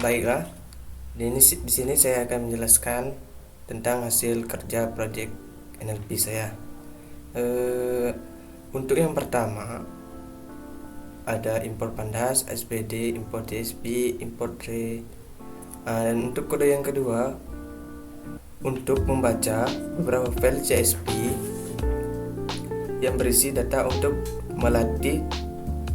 Baiklah, di sini saya akan menjelaskan tentang hasil kerja project NLP saya. Untuk yang pertama ada import pandas, SPD, import CSV, import tray. Dan untuk kode yang kedua, untuk membaca beberapa file CSV yang berisi data untuk melatih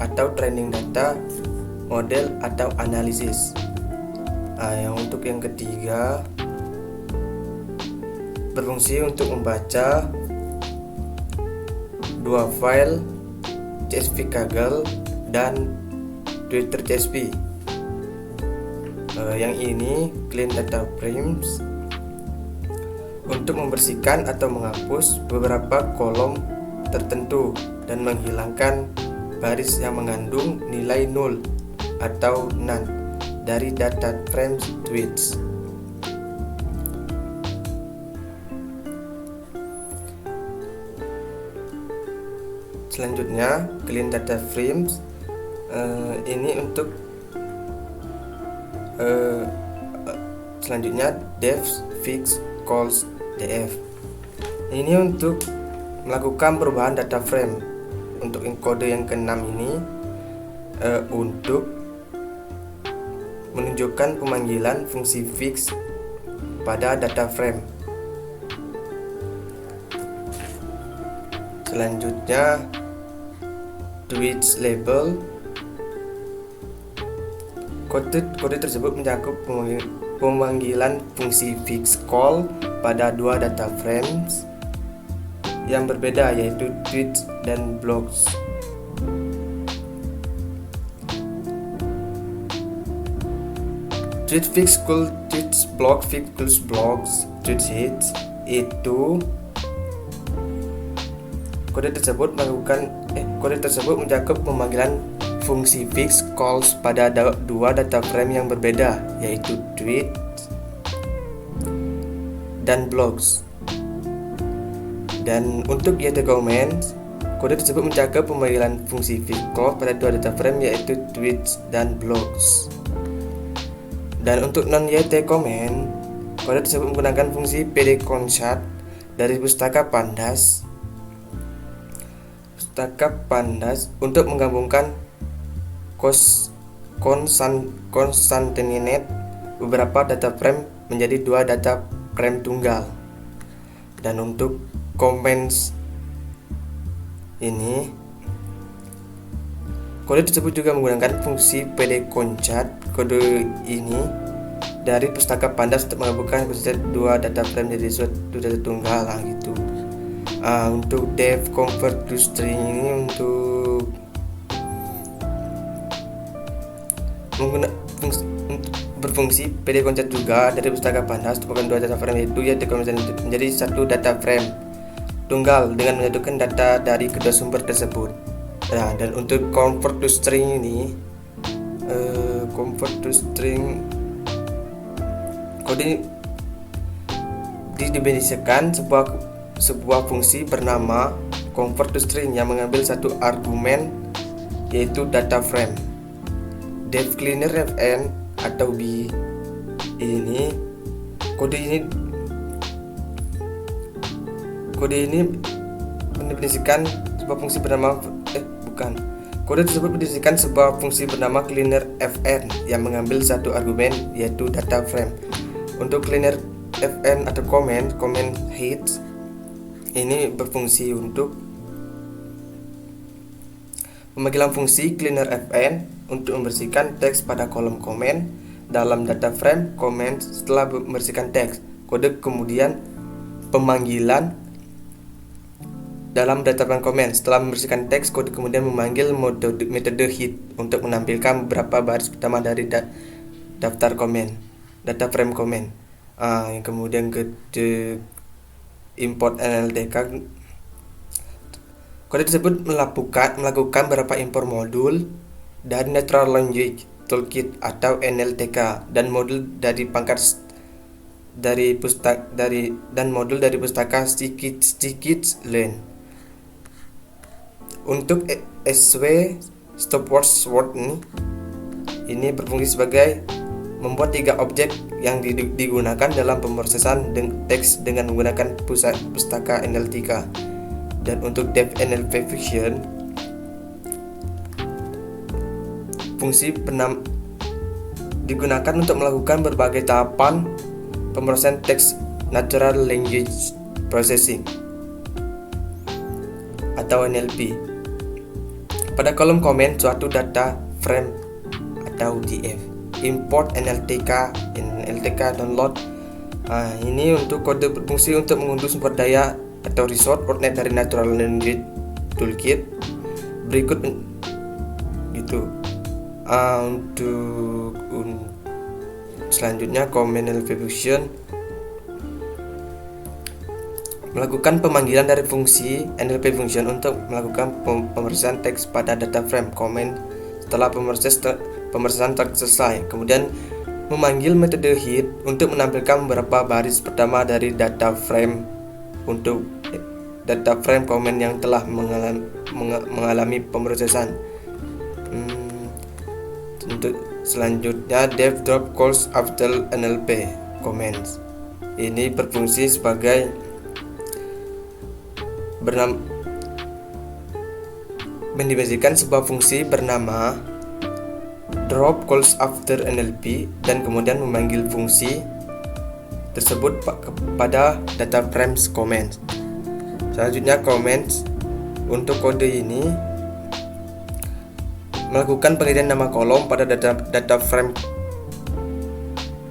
atau training data, model atau analisis. Yang untuk yang ketiga berfungsi untuk membaca dua file CSV Kaggle dan Twitter CSV. Yang ini clean data frames untuk membersihkan atau menghapus beberapa kolom tertentu dan menghilangkan baris yang mengandung nilai 0 atau none dari data frame tweets. Selanjutnya clean data frames ini untuk selanjutnya def fix calls df. Ini untuk melakukan perubahan data frame. Untuk kode yang keenam ini untuk menunjukkan pemanggilan fungsi fix pada data frame. Selanjutnya tweets label. Kode tersebut mencakup pemanggilan fungsi fix call pada dua data frames yang berbeda, yaitu tweets dan blogs. Tweet fix equals tweets, blog fix equals blogs, tweet hits itu kode tersebut mencakup pemanggilan fungsi fix calls pada dua data frame yang berbeda, yaitu tweet dan blogs. Dan untuk yt comments, kode tersebut mencakup pemanggilan fungsi fix calls pada dua data frame, yaitu tweets dan blogs. Dan untuk non-yt comment, kode tersebut menggunakan fungsi pd_constat dari pustaka pandas untuk menggabungkan concatenate beberapa data frame menjadi dua data frame tunggal. Dan untuk comments ini, kode tersebut juga menggunakan fungsi pd_constat. Kode ini dari pustaka pandas untuk menggabungkan dua data frame menjadi suatu data tunggal gitu. Untuk def convert to string ini untuk berfungsi pd_constat juga dari pustaka pandas untuk dua data frame, yaitu ya menjadi satu data frame tunggal dengan menyatukan data dari kedua sumber tersebut. Dan untuk convert to string ini, convert to string kode didefinisikan sebuah fungsi bernama convert to string yang mengambil satu argumen, yaitu data frame. Def cleaner fn atau b ini kode ini mendefinisikan sebuah fungsi bernama kode tersebut mendefinisikan sebuah fungsi bernama cleaner fn yang mengambil satu argumen, yaitu data frame. Untuk cleaner fn atau comment hits ini berfungsi untuk pemanggilan fungsi cleaner fn untuk membersihkan teks pada kolom komen dalam data frame comment. Setelah membersihkan teks, kode kemudian pemanggilan dalam data frame comment. Setelah membersihkan teks, kode kemudian memanggil metode hit untuk menampilkan beberapa baris pertama dari daftar komen, data frame comment. Yang kemudian ke import NLTK. Kode tersebut melakukan beberapa import modul dari Natural Language Toolkit atau NLTK dan modul dari pustaka scikit-learn. Untuk SW stopwatch word ini berfungsi sebagai membuat 3 objek yang digunakan dalam pemrosesan teks dengan menggunakan pustaka NLTK. Dan untuk Dev NLP Fusion, fungsi digunakan untuk melakukan berbagai tahapan pemrosesan teks Natural Language Processing atau NLP. Pada kolom komen suatu data frame atau DF, import NLTK download. Ini untuk kode berfungsi untuk mengunduh sumber daya atau resource coordinate dari Natural Language Toolkit. Berikut gitu. Untuk selanjutnya komen NLP Fusion melakukan pemanggilan dari fungsi NLP Function untuk melakukan pemrosesan teks pada data frame komen setelah pemrosesan teks selesai. Kemudian memanggil metode hit untuk menampilkan beberapa baris pertama dari data frame untuk data frame komen yang telah mengalami pemrosesan. Untuk selanjutnya dev drop calls after NLP comments. Ini berfungsi sebagai mendefinisikan sebuah fungsi bernama drop calls after NLP dan kemudian memanggil fungsi tersebut kepada data frames comments. Selanjutnya comments untuk kode ini melakukan pengirian nama kolom pada data frame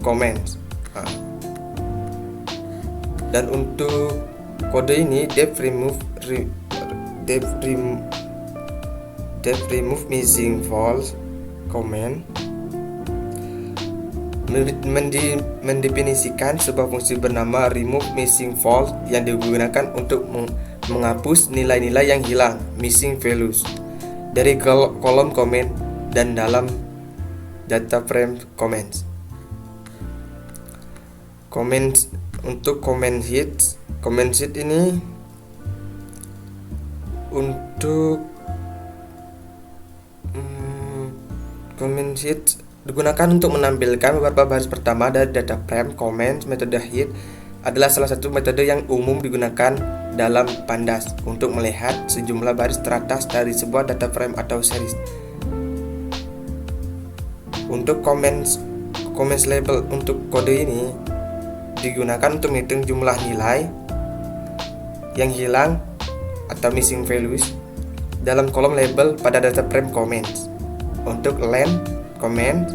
comments. Dan untuk kode ini dev remove missing false comment mendefinisikan sebuah fungsi bernama remove missing false yang digunakan untuk menghapus nilai-nilai yang hilang missing values dari kolom komen dan dalam data frame comments. Untuk comment sheet ini untuk comment sheet digunakan untuk menampilkan beberapa baris pertama dari data frame comment. Metode hit adalah salah satu metode yang umum digunakan dalam Pandas untuk melihat sejumlah baris teratas dari sebuah data frame atau series. Untuk comments label untuk kode ini digunakan untuk menghitung jumlah nilai yang hilang atau missing values dalam kolom label pada data frame comments. Untuk length comment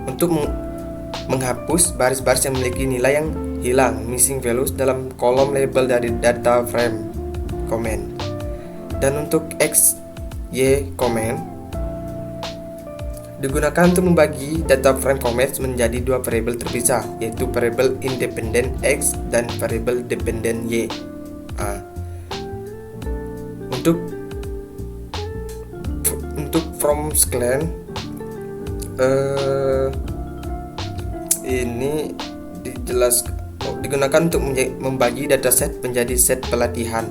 untuk menghapus baris-baris yang memiliki nilai yang hilang missing values dalam kolom label dari data frame comment. Dan untuk XY comment digunakan untuk membagi data frame comments menjadi dua variabel terpisah, yaitu variabel independent X dan variabel dependent Y. Untuk from sclan ini digunakan untuk membagi dataset menjadi set pelatihan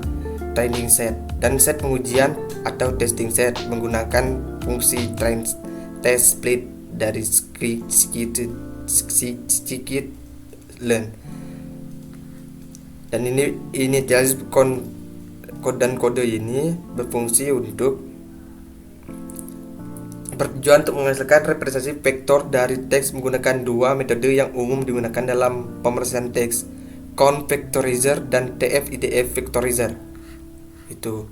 training set dan set pengujian atau testing set menggunakan fungsi test split dari scikit-learn. Dan ini jelas kode ini berfungsi untuk bertujuan untuk menghasilkan representasi vektor dari teks menggunakan dua metode yang umum digunakan dalam pemrosesan teks, count vectorizer dan tf-idf vectorizer. Itu.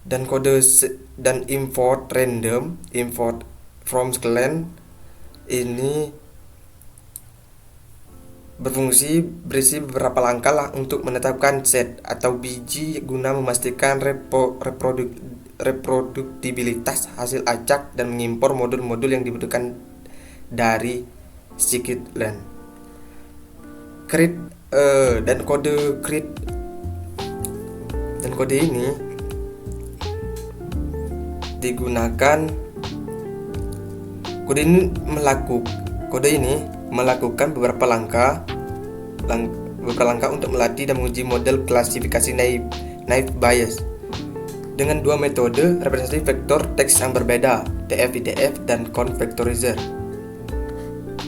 Dan kode dan import random, import from sclan ini berfungsi berisi beberapa langkah lah untuk menetapkan set atau biji guna memastikan reproduktibilitas hasil acak dan mengimpor modul-modul yang dibutuhkan dari scikit-learn. Create dan kode create dan kode ini digunakan kode ini melakukan beberapa langkah untuk melatih dan menguji model klasifikasi naive Bayes. dengan dua metode representasi vektor teks yang berbeda, df/idf dan count vectorizer.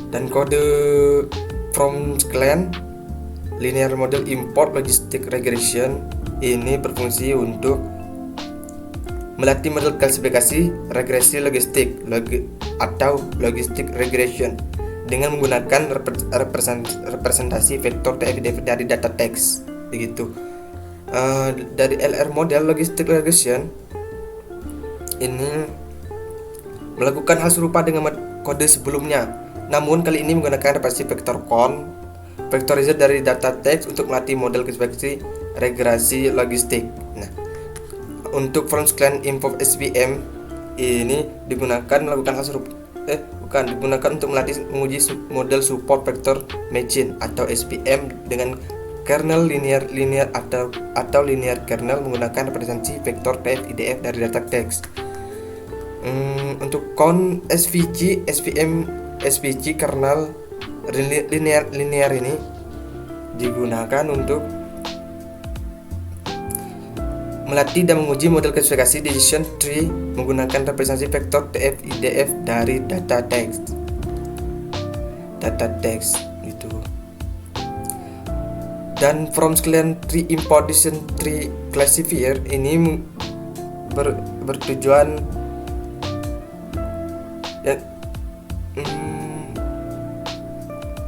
Dan kode from sclan linear model import logistic regression ini berfungsi untuk melatih model klasifikasi regresi logistik atau logistic regression dengan menggunakan representasi vektor df/df dari data teks. Begitu. Dari LR model logistic regression ini melakukan hal serupa dengan kode sebelumnya, namun kali ini menggunakan representasi vektor count vectorizer dari data teks untuk melatih model klasifikasi regresi logistik. Nah, untuk from sclan info SVM ini digunakan melakukan hal serupa digunakan untuk menguji model support vector machine atau SVM dengan kernel linear atau linear kernel menggunakan representasi vektor df/idf dari data teks. Untuk count SVG SVM SVG kernel linear ini digunakan untuk melatih dan menguji model klasifikasi decision tree menggunakan representasi vektor df/idf dari data teks gitu. Dan from sclan tree import decision tree classifier ini bertujuan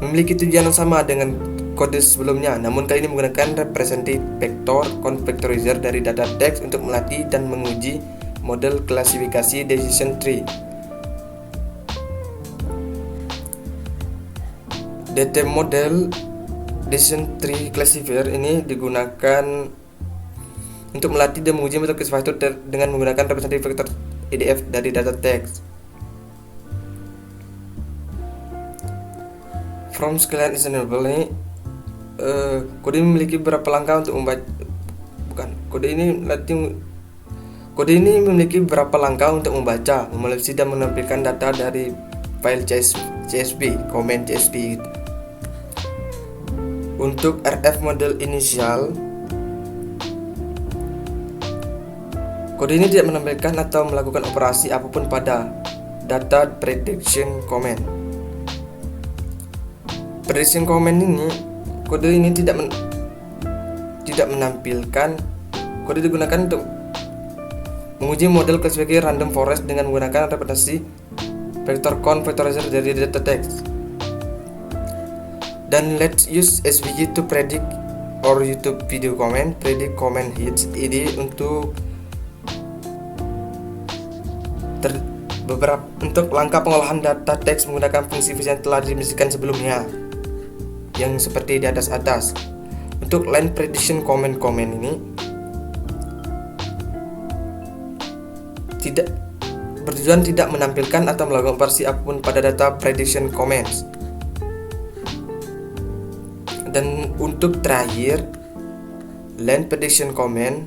memiliki tujuan yang sama dengan kode sebelumnya, namun kali ini menggunakan representasi vektor count vectorizer dari data teks untuk melatih dan menguji model klasifikasi decision tree. DT model decision tree classifier ini digunakan untuk melatih dan menguji model klasifikasi dengan menggunakan representasi vektor idf dari data teks. From sclan example ini kode ini memiliki beberapa langkah untuk membaca kode ini memiliki beberapa langkah untuk membaca, memelihara dan menampilkan data dari file CSV, comment CSV. Untuk RF model inisial, kode ini tidak menampilkan atau melakukan operasi apapun pada data prediction comment. Prediction comment ini kode ini tidak menampilkan. Kode digunakan untuk menguji model klasifikasi random forest dengan menggunakan representasi vector count vectorizer dari data text. Dan let's use SVG to predict or YouTube video comment, predict comment hits. Ini untuk untuk langkah pengolahan data teks menggunakan fungsi yang telah didefinisikan sebelumnya, yang seperti di atas. Untuk line prediction comment ini bertujuan tidak menampilkan atau melakukan operasi apapun pada data prediction comments. Dan untuk terakhir, line prediction comment,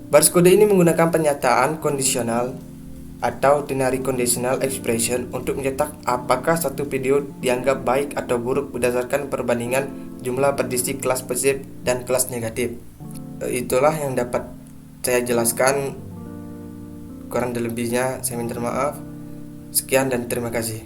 baris kode ini menggunakan pernyataan kondisional atau binary conditional expression untuk mencetak apakah satu video dianggap baik atau buruk berdasarkan perbandingan jumlah prediksi kelas positif dan kelas negatif. Itulah yang dapat saya jelaskan. Kurang dan lebihnya saya minta maaf. Sekian dan terima kasih.